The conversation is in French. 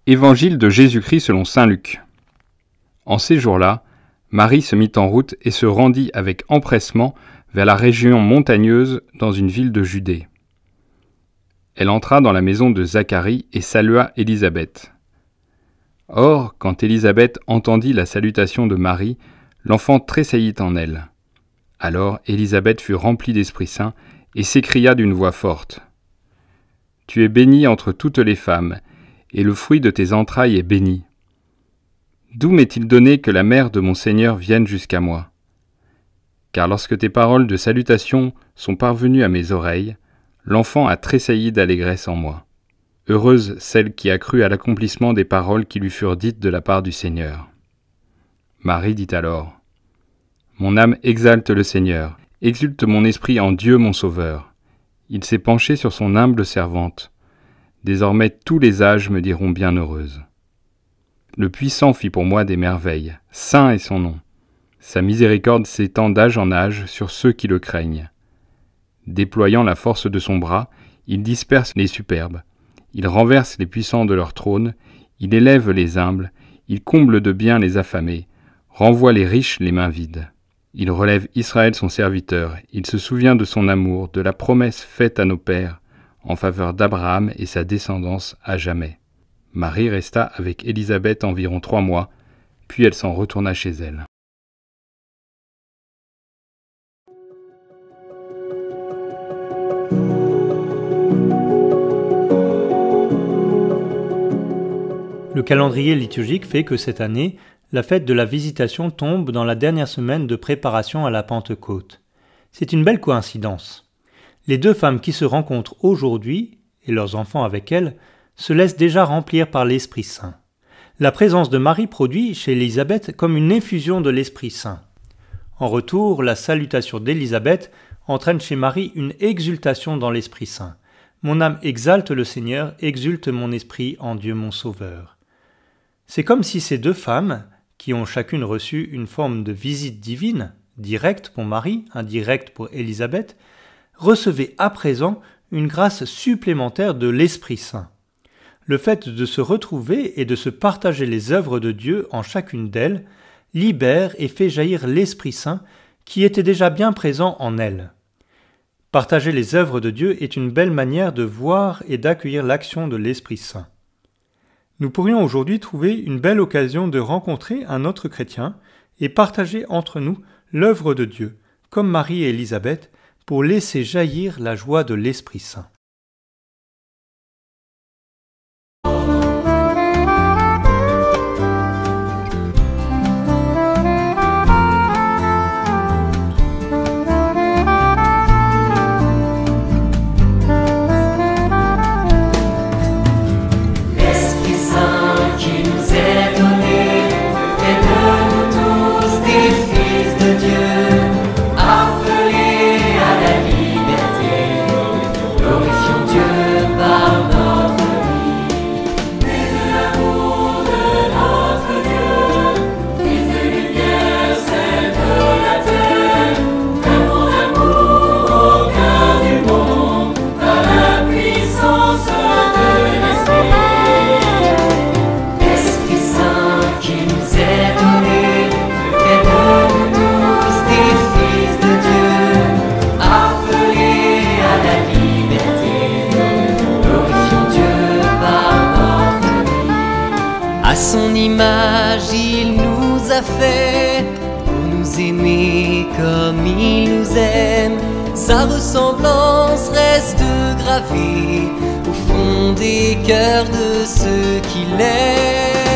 Évangile de Jésus-Christ selon saint Luc. En ces jours-là, Marie se mit en route et se rendit avec empressement vers la région montagneuse dans une ville de Judée. Elle entra dans la maison de Zacharie et salua Élisabeth. Or, quand Élisabeth entendit la salutation de Marie, l'enfant tressaillit en elle. Alors Élisabeth fut remplie d'Esprit Saint et s'écria d'une voix forte : « Tu es bénie entre toutes les femmes, et le fruit de tes entrailles est béni. D'où m'est-il donné que la mère de mon Seigneur vienne jusqu'à moi ? Car lorsque tes paroles de salutation sont parvenues à mes oreilles, l'enfant a tressailli d'allégresse en moi. Heureuse celle qui a cru à l'accomplissement des paroles qui lui furent dites de la part du Seigneur. » Marie dit alors : « Mon âme exalte le Seigneur, exulte mon esprit en Dieu mon Sauveur. Il s'est penché sur son humble servante. Désormais tous les âges me diront bienheureuse. Le Puissant fit pour moi des merveilles, saint est son nom. Sa miséricorde s'étend d'âge en âge sur ceux qui le craignent. Déployant la force de son bras, il disperse les superbes, il renverse les puissants de leur trône, il élève les humbles, il comble de bien les affamés, renvoie les riches les mains vides. Il relève Israël son serviteur, il se souvient de son amour, de la promesse faite à nos pères, en faveur d'Abraham et sa descendance à jamais. » Marie resta avec Élisabeth environ 3 mois, puis elle s'en retourna chez elle. Le calendrier liturgique fait que cette année, la fête de la Visitation tombe dans la dernière semaine de préparation à la Pentecôte. C'est une belle coïncidence. Les 2 femmes qui se rencontrent aujourd'hui, et leurs enfants avec elles, se laissent déjà remplir par l'Esprit Saint. La présence de Marie produit chez Élisabeth comme une effusion de l'Esprit Saint. En retour, la salutation d'Élisabeth entraîne chez Marie une exultation dans l'Esprit Saint. « Mon âme exalte le Seigneur, exulte mon esprit en Dieu mon Sauveur. » C'est comme si ces 2 femmes, qui ont chacune reçu une forme de visite divine, directe pour Marie, indirecte pour Élisabeth, recevaient à présent une grâce supplémentaire de l'Esprit Saint. Le fait de se retrouver et de se partager les œuvres de Dieu en chacune d'elles libère et fait jaillir l'Esprit Saint qui était déjà bien présent en elles. Partager les œuvres de Dieu est une belle manière de voir et d'accueillir l'action de l'Esprit Saint. Nous pourrions aujourd'hui trouver une belle occasion de rencontrer un autre chrétien et partager entre nous l'œuvre de Dieu, comme Marie et Élisabeth, pour laisser jaillir la joie de l'Esprit Saint. Son image, il nous a fait pour nous aimer comme il nous aime. Sa ressemblance reste gravée au fond des cœurs de ceux qui l'aiment.